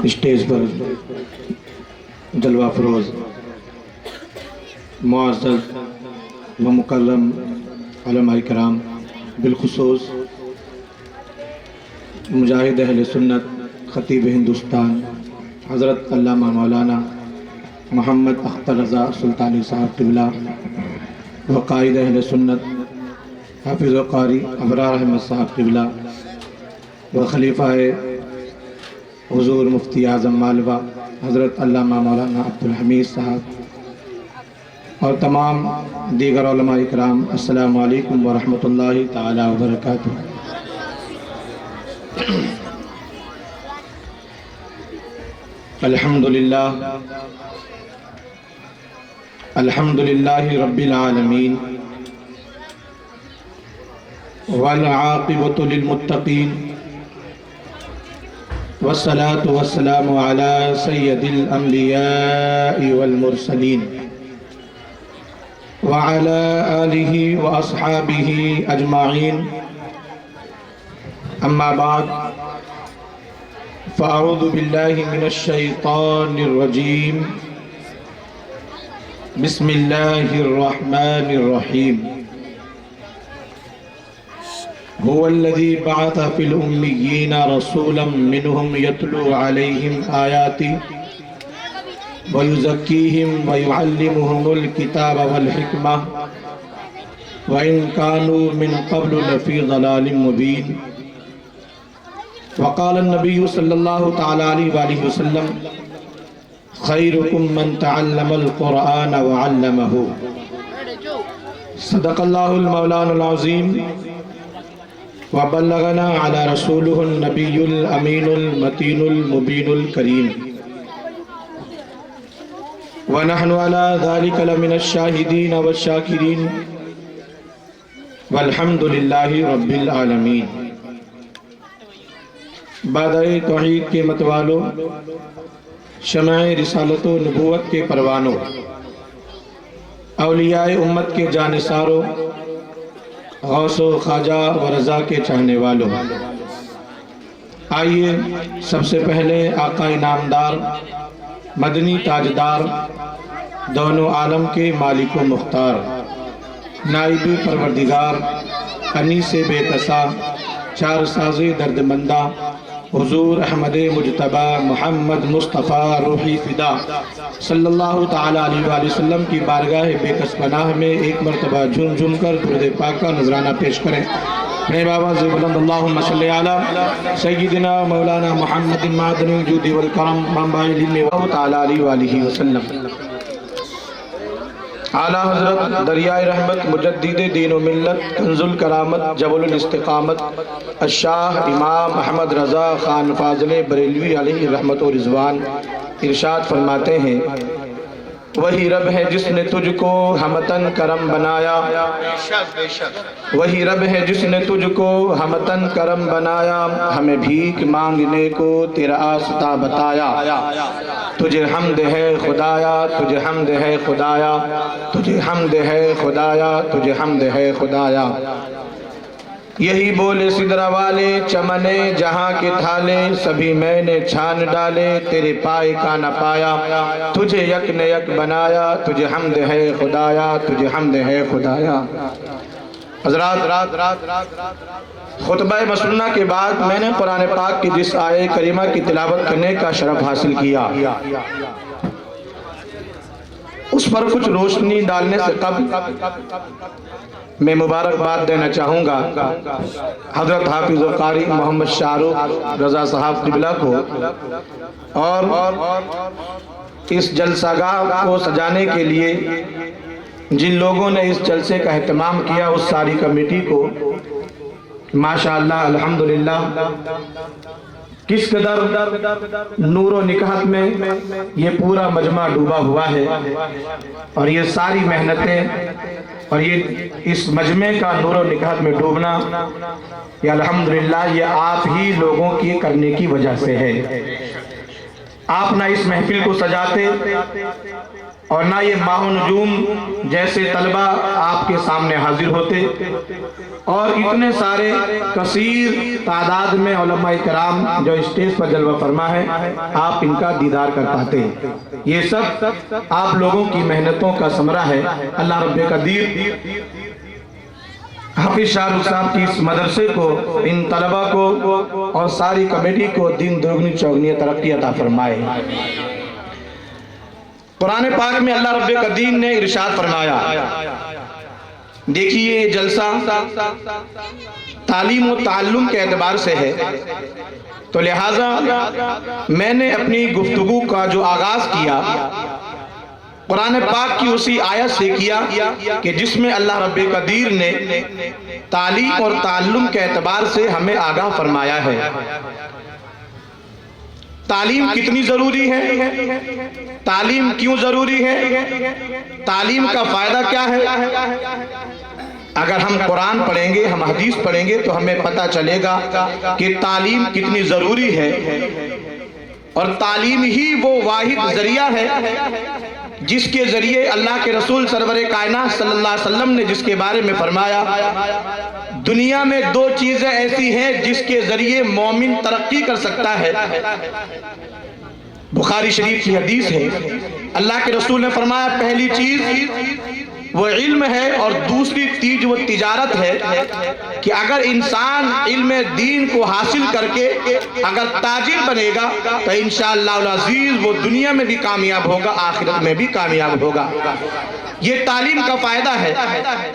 Stage پر جلوہ فروز معزز و مکرم علماء کرام، بالخصوص مجاہد اہل سنت خطیب ہندوستان حضرت علامہ مولانا محمد اختر رضا سلطانی صاحب قبلہ و قائد اہل سنت حافظ و قاری ابرار احمد صاحب قبلہ و خلیفہ حضور مفتی اعظم مالوہ حضرت علامہ مولانا عبدالحمید صاحب اور تمام دیگر علماء اکرام، السلام علیکم ورحمۃ اللہ تعالی وبرکاتہ۔ الحمدللہ رب العالمین والعاقبۃ للمتقین والصلاة والسلام على سید الانبیاء والمرسلین وعلى آلہ واصحابہ اجمعین، اما بعد فاعوذ باللہ من الشیطان الرجیم، بسم اللہ الرحمن الرحیم۔ هو الذي بعث في الأميين رسولا منهم يتلو عليهم آياته ويزكيهم ويعلمهم الكتاب والحكمة وإن كانوا من قبل لفي ضلال مبين۔ وقال النبي صلى الله تعالى عليه وآله وسلم: خيركم من تعلم القرآن وعلمه۔ صدق الله المولان العظيم وبلغنا على رسوله النبي الأمين المتين المبين الكريم، ونحن على ذلك لمن الشاهدين والشاكرين، والحمد لله رب العالمين۔ بادئ توحید کے متوالوں، شمع رسالت و نبوت کے پروانوں، اولیاء امت کے جانثاروں، غوث و خواجہ و رضا کے چاہنے والوں، آئیے سب سے پہلے آقا نامدار، مدنی تاجدار، دونوں عالم کے مالک و مختار، نائب پروردگار، انیس بے کسا، چار ساز درد مندہ، حضور احمد مجتبی محمد مصطفیٰ روحی فدا صلی اللہ تعالی علیہ وآلہ وسلم کی بارگاہ بے کس پناہ میں ایک مرتبہ جھوم جھوم کر درود پاک کا نذرانہ پیش کریں۔ میرے بابا سے بلند اللہم صلی علی سیدنا مولانا محمد معدن الجود والکرم منبع العلم تعالی علیہ وآلہ وسلم۔ اعلیٰ حضرت دریائے رحمت مجدد دین و ملت کنز الکرامت جبل الاستقامت الشاہ امام احمد رضا خان فاضل بریلوی علیہ رحمت و رضوان ارشاد فرماتے ہیں: وہی رب ہے جس نے تجھ کو ہمتن کرم بنایا، وہی رب ہے جس نے تجھ کو ہمتن کرم بنایا، ہمیں بھیک مانگنے کو تیرا آستہ بتایا، تجھے حمد ہے خدایا، تجھے حمد ہے خدایا، تجھے حمد ہے خدایا، تجھے حمد ہے خدایا۔ یہی بولے سدرہ والے چمنے جہاں کے تھالے، سبھی میں نے چھان ڈالے تیرے پائے کا نہ پایا، تجھے یک نے یک بنایا، تجھے حمد ہے خدایا، تجھے حمد ہے خدایا۔ حضرات، خطبہ مسنونہ کے بعد میں نے قرآن پاک کی جس آیہ کریمہ کی تلاوت کرنے کا شرف حاصل کیا، اس پر کچھ روشنی ڈالنے سے قبل میں مبارکباد دینا چاہوں گا حضرت حافظ و قاری محمد شاہ رخ رضا صاحب قبلہ کو، اور اس جلسہ گاہ کو سجانے کے لیے جن لوگوں نے اس جلسے کا اہتمام کیا، اس ساری کمیٹی کو ماشاءاللہ الحمدللہ کس قدر نور و نکہت میں یہ پورا مجمع ڈوبا ہوا ہے، اور یہ ساری محنتیں اور یہ اس مجمع کا نور و نکہت میں ڈوبنا یہ الحمدللہ یہ آپ ہی لوگوں کی کرنے کی وجہ سے ہے۔ آپ نہ اس محفل کو سجاتے اور نہ یہ ماہ و نجوم جیسے طلبہ آپ کے سامنے حاضر ہوتے اور اتنے سارے کثیر تعداد میں علماء کرام جو اسٹیج پر جلوہ فرما ہے آپ ان کا دیدار کر پاتے. یہ سب آپ لوگوں کی محنتوں کا ثمرہ ہے. اللہ رب قدیر حافظ شاہ رخ صاحب کی اس مدرسے کو، ان طلبہ کو اور ساری کمیٹی کو دین دوگنی چوگنی ترقی عطا فرمائے. قرآن پاک میں اللہ رب قدیر نے ارشاد فرمایا، دیکھیے یہ جلسہ تعلیم و تعلم کے اعتبار سے ہے، تو لہٰذا میں نے اپنی گفتگو کا جو آغاز کیا قرآن پاک کی اسی آیت سے کیا کہ جس میں اللہ رب قدیر نے تعلیم اور تعلم کے اعتبار سے ہمیں آگاہ فرمایا ہے. تعلیم کتنی ضروری ہے، تعلیم کیوں ضروری ہے، تعلیم کا فائدہ کیا ہے. اگر ہم قرآن پڑھیں گے، ہم حدیث پڑھیں گے تو ہمیں پتہ چلے گا کہ تعلیم کتنی ضروری ہے، اور تعلیم ہی وہ واحد ذریعہ ہے جس کے ذریعے اللہ کے رسول سرور کائنات صلی اللہ علیہ وسلم نے جس کے بارے میں فرمایا، دنیا میں دو چیزیں ایسی ہیں جس کے ذریعے مومن ترقی کر سکتا ہے. بخاری شریف کی حدیث ہے، اللہ کے رسول نے فرمایا پہلی چیز وہ علم ہے اور دوسری چیز وہ تجارت ہے، کہ اگر انسان علم دین کو حاصل کر کے اگر تاجر بنے گا تو انشاءاللہ العزیز وہ دنیا میں بھی کامیاب ہوگا، آخرت میں بھی کامیاب ہوگا. یہ تعلیم کا فائدہ ہے.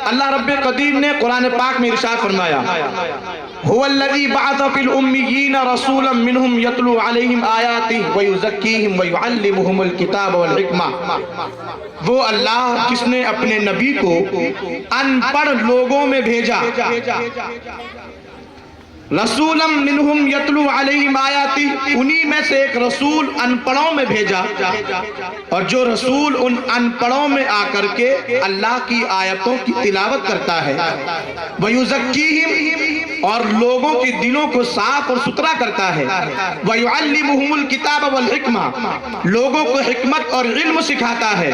اللہ رب قدیر نے قرآن پاک میں ارشاد فرمایا، هو الذي بعث في الأميين رسولا منهم يتلو عليهم آياته ويزكيهم ويعلمهم الكتاب والحكمة. وہ اللہ جس نے اپنے نبی کو ان پڑھ لوگوں میں بھیجا، رسولا منہم یتلو علیہم آیاتی، انہی میں سے ایک رسول ان پڑھوں میں بھیجا، اور جو رسول ان ان پڑھوں میں آ کر کے اللہ کی آیتوں کی تلاوت کرتا ہے، وَيُزَكِّيهِمْ، اور لوگوں کے دلوں کو صاف اور ستھرا کرتا ہے، وَيُعَلِّمُهُمُ الْكِتَابَ وَالْحِكْمَةَ، لوگوں کو حکمت اور علم سکھاتا ہے،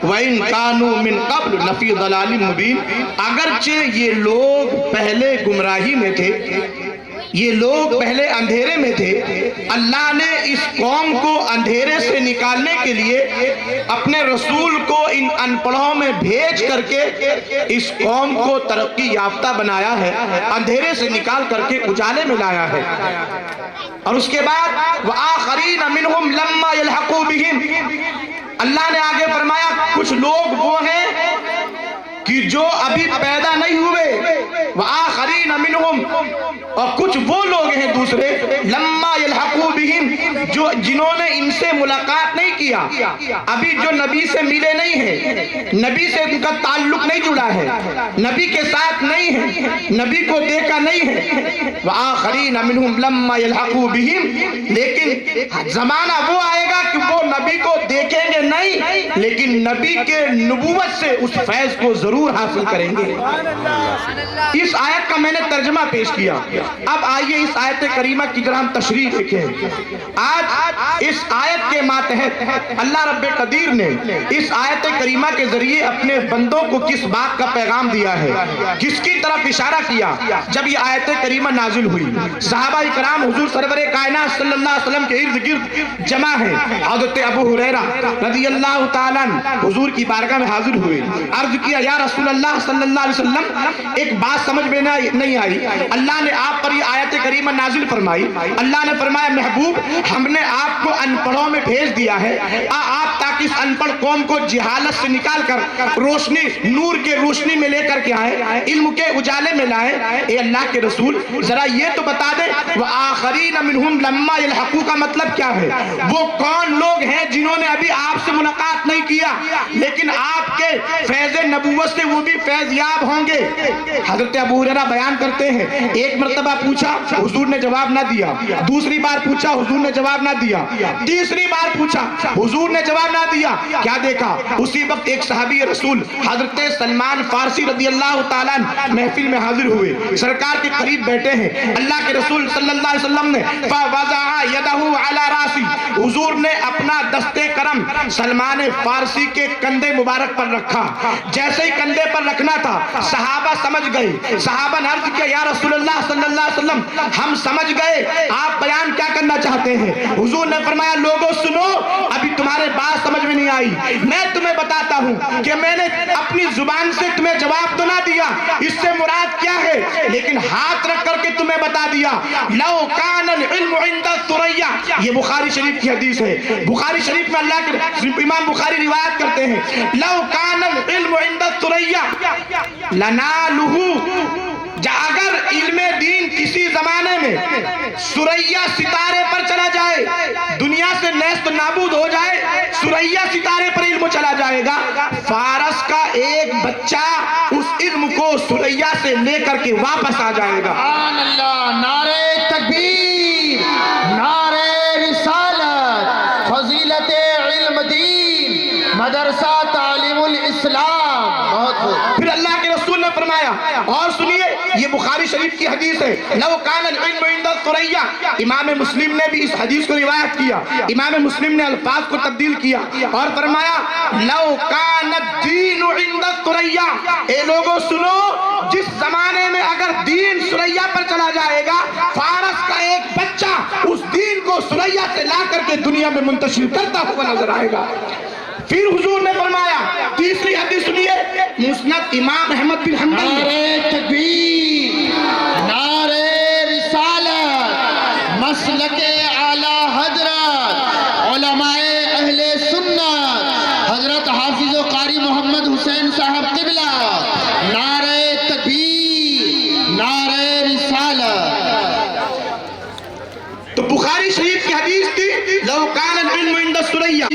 وَإِن كَانُوا مِن قَبْلُ لَفِي ضَلَالٍ مُبِينٍ، اگرچہ یہ لوگ پہلے گمراہی میں تھے، یہ لوگ پہلے اندھیرے میں تھے، اللہ نے اس قوم کو اندھیرے سے نکالنے کے لیے اپنے رسول کو ان ان پڑھوں میں بھیج کر کے اس قوم کو ترقی یافتہ بنایا ہے، اندھیرے سے نکال کر کے اجالے میں لایا ہے. اور اس کے بعد وَآخَرِينَ مِنْهُمْ لَمَّا يَلْحَقُوا بِهِمْ، اللہ نے آگے فرمایا کچھ لوگ وہ ہیں کہ جو ابھی پیدا نہیں ہوئے، وآخرین منہم، اور کچھ وہ لوگ ہیں دوسرے لما یلحقوا بہم، جو جنہوں نے ان سے ملاقات نہیں کیا، ابھی جو نبی سے ملے نہیں ہیں، نبی سے ان کا تعلق نہیں جڑا ہے، نبی کے ساتھ نہیں ہے، نبی کو دیکھا نہیں ہے. وآخرین منہم لما یلحقوا بہم، لیکن زمانہ وہ آئے گا کہ وہ نبی کو دیکھیں گے نہیں، لیکن نبی کے نبوت سے اس فیض کو ضرور حاصل کریں گے. اس آیت کا میں نے ترجمہ پیش کیا. اب آئیے اس آیت کریمہ کی ذرا ہم تشریح دیکھیں. آج اس آیت کے ماتحت اللہ رب قدیر نے اس آیت کریمہ کے ذریعے اپنے بندوں کو کس بات کا پیغام دیا ہے، کس کی طرف اشارہ کیا. جب یہ آیت کریمہ نازل ہوئی، صحابہ کرام حضور سرور کائنات صلی اللہ علیہ وسلم کے ارد گرد جمع ہیں. حضرت ابو ہریرہ رضی اللہ تعالیٰ حضور کی بارگاہ میں حاضر ہوئے، عرض کیا یا رسول اللہ صلی اللہ علیہ وسلم ایک بات سمجھ میں نہیں آئی، اللہ نے آپ پر یہ آیت کریمہ نازل فرمائی. اللہ نے فرمایا محبوب ہم نے آپ کو ان پڑھوں میں بھیج دیا ہے، آپ تاکہ اس ان پڑھ قوم کو جہالت سے نکال کر روشنی، نور کے روشنی میں لے کر کے آئے، علم کے اجالے میں لائے. اے اللہ کے رسول ذرا یہ تو بتا دیں وآخرین منہم لما یلحقوا کا مطلب کیا ہے؟ وہ کون لوگ ہیں جنہوں نے ابھی آپ سے ملاقات نہیں کیا لیکن آپ کے فیض نبوت سے وہ بھی فیض یاب ہوں گے؟ حضرت ابو ہریرہ بیان کرتے ہیں ایک مرتبہ پوچھا، حضور نے جواب نہ دیا. دوسری بار پوچھا، حضور نے جواب نہ دیا. تیسری بار پوچھا، حضور نے جواب نہ دیا. کیا دیکھا؟ اسی وقت ایک صحابی رسول حضرت سلمان فارسی رضی اللہ تعالیٰ محفل میں حاضر ہوئے، سرکار کے قریب بیٹھے ہیں. اللہ کے رسول صلی اللہ علیہ وسلم نے فَوَضَعَ يَدَهُ عَلَى رَاسِهِ، حضور دستے کرم سلمان فارسی کے کندھے مبارک پر رکھا. جیسے ہی کندھے پر رکھنا تھا صحابہ سمجھ گئے. صحابہ نے عرض کیا یا رسول اللہ صلی اللہ علیہ وسلم ہم سمجھ گئے آپ بیان کیا کرنا چاہتے ہیں. حضور نے فرمایا لوگوں سنو, ابھی تمہارے بات سمجھ میں نہیں آئی. میں تمہیں بتاتا ہوں کہ میں نے اپنی زبان سے تمہیں جواب تو نہ دیا اس سے مراد کیا ہے, لیکن ہاتھ رکھ کر کے تمہیں بتا دیا. لو کان العلم عند الثریا, یہ بخاری شریف کی حدیث ہے. بخاری شریف میں اللہ کے امام بخاری روایت کرتے ہیں لو کان العلم عند الثریا لنالہ, اگر علم دین کسی زمانے میں سریا ستارے پر چلا جائے, دنیا سے نیست نابود ہو جائے, سریا ستارے پر علم چلا جائے گا, فارس کا ایک بچہ اس علم کو سریا سے لے کر کے واپس آ جائے گا. سبحان اللہ, نعرہ تکبیر, نعرہ رسالت, فضیلت علم دین, مدرسہ تعلیم الاسلام. پھر اللہ کے رسول نے فرمایا اور سنیے, یہ بخاری شریف کی حدیث ہے لو کان العلم عند الثریا. امام مسلم نے بھی اس حدیث کو روایت کیا. امام مسلم نے الفاظ کو تبدیل کیا اور فرمایا لو کان الدین عند الثریا. اے لوگوں سنو, جس زمانے میں اگر دین سریا پر چلا جائے گا, فارس کا ایک بچہ اس دین کو سریا سے لا کر کے دنیا میں منتشر کرتا ہوا نظر آئے گا. پھر حضور نے فرمایا, تیسری حدیث سنیے, مسند امام احمد بن حنبل. نعرہ تکبیر, نعرہ رسالت, مسلک اعلی حضرت علماء اہل سنت حضرت حافظ و قاری محمد حسین صاحب قبلہ. نعرہ تکبیر, نعرہ رسالت. تو بخاری شریف کی حدیث تھی لو کان العلم عند الثریا.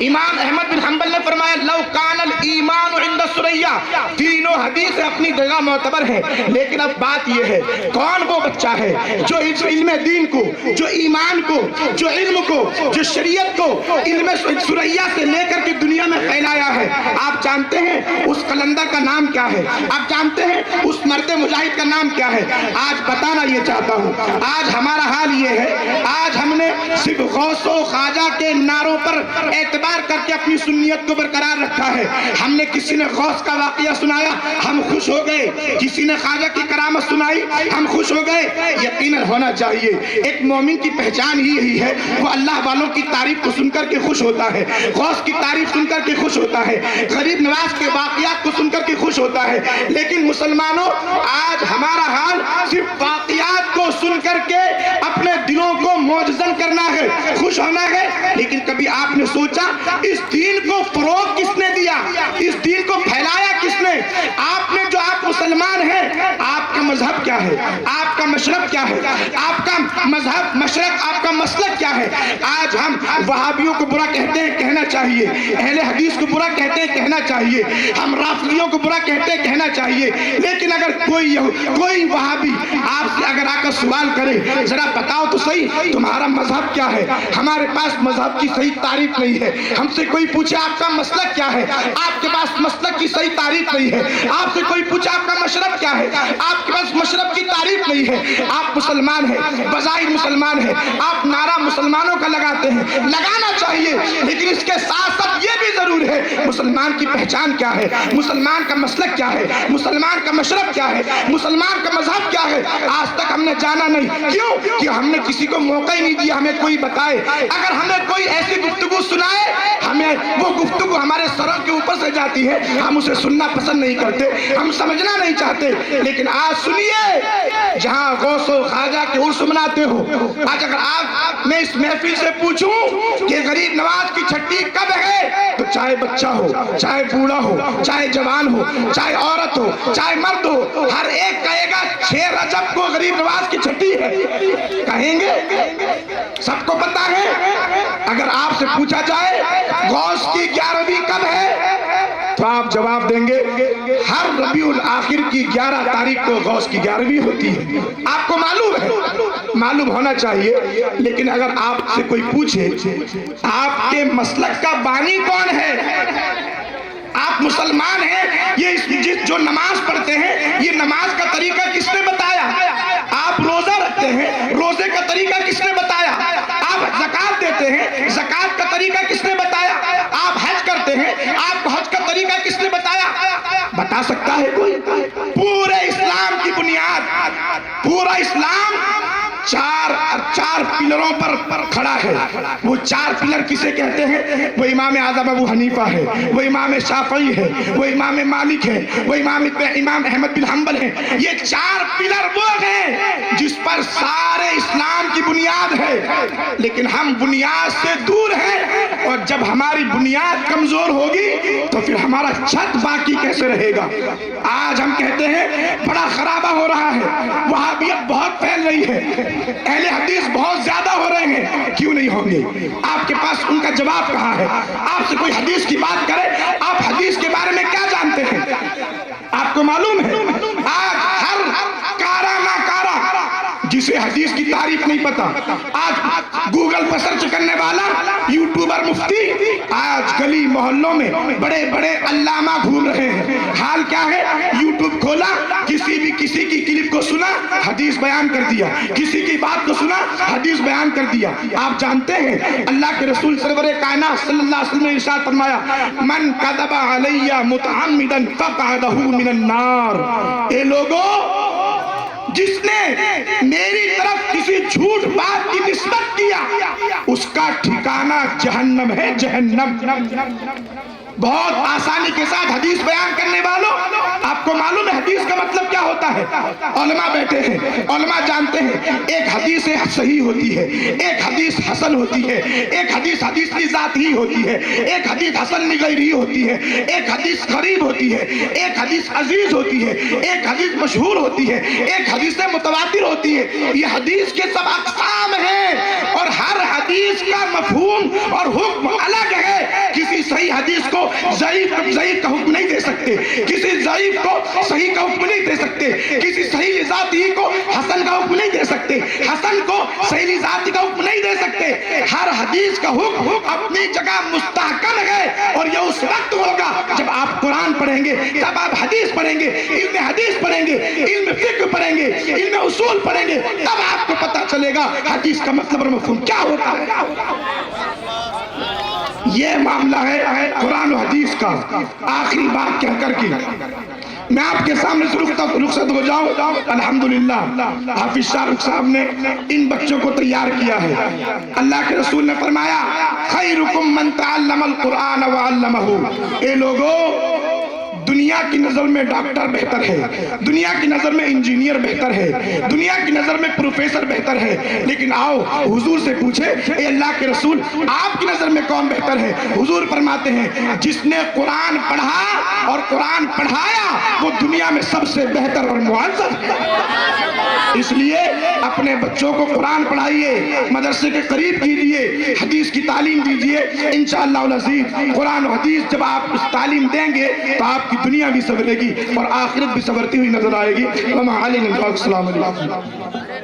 امام احمد بن حنبل نے فرمایا لو کان الایمان عند الثریا. تینوں حدیث اپنی جگہ معتبر ہیں, لیکن اب بات یہ ہے کون وہ بچہ ہے جو علم دین کو, جو ایمان کو, جو علم کو, جو شریعت کو علم ثریا سے لے کر کے دنیا میں پھیلایا ہے. آپ جانتے ہیں اس قلندر کا نام کیا ہے, آپ جانتے ہیں اس مرد مجاہد کا نام کیا ہے. آج بتانا یہ چاہتا ہوں, آج ہمارا حال یہ ہے, آج ہم نے صرف غوث و خواجہ کے نعروں پر اعتبار کر کے اپنی سنیت کو برقرار رکھا ہے. ہم نے کسی نے غوث کا واقعہ سنایا ہم خوش ہو گئے, کسی نے خواجہ کی کرامت سنائی ہم خوش ہو گئے. یقیناً ہونا چاہیے, ایک مومن کی پہچان ہی یہی ہے, وہ اللہ والوں کی تعریف کو سن کر کے خوش ہوتا ہے, غوث کی تعریف سن کر کے خوش ہوتا ہے, غریب نواز کے واقعات کو سن کر کے خوش ہوتا ہے. لیکن مسلمانوں, آج ہمارا حال صرف واقعات کو سن کر کے اپنے دلوں کو معجزن کرنا ہے, خوش ہونا ہے. لیکن کبھی آپ نے سوچا اس دین کو فروغ کس نے دیا, اس دین کو پھیلایا کس نے؟ آپ نے, جو آپ مسلمان ہیں, آپ کا مذہب کیا ہے, آپ کا مشرب کیا ہے, آپ کا مذہب مشرق, آپ کا مسلک کیا ہے؟ آج ہم وہابیوں کو برا کہتے ہیں, کہنا چاہیے, اہل حدیث کو برا کہتے ہیں, کہنا چاہیے, ہم رافضیوں کو برا کہتے ہیں, کہنا چاہیے. لیکن اگر کوئی وہابی آپ سے اگر آ کر سوال کرے ذرا بتاؤ تو صحیح تمہارا مذہب کیا ہے, ہمارے پاس مذہب کی صحیح تعریف نہیں ہے. ہم سے کوئی پوچھے آپ کا مسلک کیا ہے, آپ کے پاس مسلک کی صحیح تعریف نہیں ہے. آپ سے کوئی پوچھے آپ کا مشرب کیا ہے, آپ کے پاس مشرب کی تعریف نہیں ہے. آپ مسلمان ہیں, بظاہر مسلمان ہیں, آپ نعرہ مسلمانوں کا لگاتے ہیں, لگانا چاہیے, لیکن اس کے ساتھ ساتھ یہ بھی ضرور ہے مسلمان کی پہچان کیا ہے, مسلمان کا مسلک کیا ہے, مسلمان کا مشرب کیا ہے, مسلمان کا مذہب کیا ہے. آج تک ہم نے جانا نہیں. کیوں؟ کہ ہم نے کسی کو موقع ہی نہیں دیا ہمیں کوئی بتائے. اگر ہمیں کوئی ایسی گفتگو سنائے, ہمیں وہ گفتگو ہمارے سروں کے اوپر سے جاتی ہے, ہم اسے سننا پسند نہیں کرتے, ہم سمجھنا نہیں چاہتے. لیکن آج سنیے, جہاں غوث و خواجہ کے عرس مناتے ہو, آج اگر آپ میں اس محفل سے پوچھوں کہ غریب نواز کی چھٹی کب ہے, تو چاہے بچہ ہو, چاہے بوڑھا ہو, چاہے جوان ہو, چاہے عورت ہو, چاہے مرد ہو, ہر ایک کہے گا 6 رجب کو غریب نواز کی چھٹی ہے. کہیں گے, سب کو پتا ہے. اگر آپ سے پوچھا جائے غوث کی 11ویں کب ہے, تو آپ جواب دیں گے ہر ربیع الاخر کی 11 تاریخ کو غوث کی 11ویں ہوتی ہے. آپ کو معلوم ہے, معلوم ہونا چاہیے. لیکن اگر آپ سے کوئی پوچھے آپ کے مسلک کا بانی کون ہے, آپ مسلمان ہیں, یہ جو نماز پڑھتے ہیں یہ نماز کا طریقہ کس نے بتایا, آپ روزہ رکھتے ہیں روزے کا طریقہ کس نے بتایا, آپ زکات دیتے ہیں زکات کا طریقہ کس ہٹا سکتا ہے کوئی؟ پورے اسلام کی بنیاد، پورا اسلام چار پلروں پر کھڑا ہے۔ وہ چار پلر کسے کہتے ہیں؟ وہ امام اعظم ابو حنیفہ ہے، وہ امام شافعی ہے، وہ امام مالک ہے، وہ امام احمد بن حنبل ہے۔ یہ چار پلر وہ ہیں جس پر سارے اسلام کی بنیاد ہے، لیکن ہم بنیاد سے دور ہیں، اور جب ہماری بنیاد کمزور ہوگی تو پھر ہمارا چھت باقی کیسے رہے گا؟ آج ہم کہتے ہیں بڑا خرابہ ہو رہا ہے، وہابیت بہت پھیل رہی ہے، اہل حدیث بہت زیادہ ہو رہے ہیں، کیوں نہیں ہوں گے؟ آپ کے پاس ان کا جواب کہاں ہے؟ آپ سے کوئی حدیث کی بات کرے، آپ حدیث کے بارے میں کیا جانتے ہیں؟ آپ کو معلوم ہے آج ہر کارا ناکارا جسے حدیث کی تعریف نہیں پتا، آج گوگل پر سرچ کرنے والا یوٹیوبر مفتی آج گلی محلوں میں بڑے بڑے علامہ گھوم رہے ہیں۔ حال کیا ہے؟ یوٹیوب کھولا، کسی کی کلپ کو سنا، حدیث بیان کر دیا، کسی کی بات کو سنا، حدیث بیان کر دیا۔ آپ جانتے ہیں اللہ کے رسول سرور کائنات صلی اللہ علیہ وسلم نے ارشاد فرمایا، من کذب علی متعمدا فقعدہ من النار۔ اے لوگو، جس نے میری طرف کسی جھوٹ بات کی نسبت کیا، اس کا ٹھکانہ جہنم ہے، جہنم۔ بہت آسانی کے ساتھ حدیث بیان کرنے والوں، آپ کو معلوم ہے حدیث کا مطلب کیا ہوتا ہے؟ علماء بیٹھے ہیں، علماء جانتے ہیں ایک حدیث صحیح ہوتی ہے، ایک حدیث حسن ہوتی ہے، ایک حدیث حدیث کی ذات ہی ہوتی ہے، ایک حدیث حسن لغیرہ ہوتی ہے، ایک حدیث غریب ہوتی ہے، ایک حدیث عزیز ہوتی ہے، ایک حدیث مشہور ہوتی ہے، ایک حدیث متواتر ہوتی ہے۔ یہ حدیث کے سب اقسام ہیں، اور ہر حدیث کا مفہوم اور حکم الگ ہے۔ کسی صحیح حدیث کو ضعیف کا حکم نہیں دے سکتے، کسی ضعیف کو صحیح کا حکم نہیں دے سکتے، کسی صحیح ذاتی کو حسن کا حکم نہیں دے سکتے، حسن کو صحیح ذاتی کا حکم نہیں دے سکتے۔ ہر حدیث کا حکم اپنی جگہ مستحکم ہے، اور یہ اس وقت ہوگا جب آپ قرآن پڑھیں گے، جب آپ حدیث پڑھیں گے، علم حدیث پڑھیں گے، علم فقہ پڑھیں گے، علم اصول پڑھیں گے، تب آپ کو پتہ چلے گا حدیث کا مطلب اور مفہوم کیا ہوتا ہے۔ یہ معاملہ ہے قرآن و حدیث کا۔ آخری بات کہہ کر کے میں آپ کے سامنے سے رخصت ہو جاؤں۔ الحمدللہ حافظ شاہ رخ صاحب نے ان بچوں کو تیار کیا ہے۔ اللہ کے رسول نے فرمایا، خیرکم من تعلم القرآن وعلمہ۔ اے لوگو، دنیا کی نظر میں ڈاکٹر بہتر ہے، دنیا کی نظر میں انجینئر بہتر ہے، دنیا کی نظر میں پروفیسر بہتر ہے، لیکن آؤ حضور سے پوچھے، اے اللہ کے رسول، آپ کی نظر میں کون بہتر ہے؟ حضور فرماتے ہیں، جس نے قرآن پڑھا اور قرآن پڑھایا وہ دنیا میں سب سے بہتر اور معزز ہے۔ اس لیے اپنے بچوں کو قرآن پڑھائیے، مدرسے کے قریب کیجیے، حدیث کی تعلیم دیجیے۔ انشاءاللہ العزیز قرآن و حدیث جب آپ اس تعلیم دیں گے تو آپ کی دنیا بھی سنورے گی اور آخرت بھی سنورتی ہوئی نظر آئے گی۔ السلام علیکم۔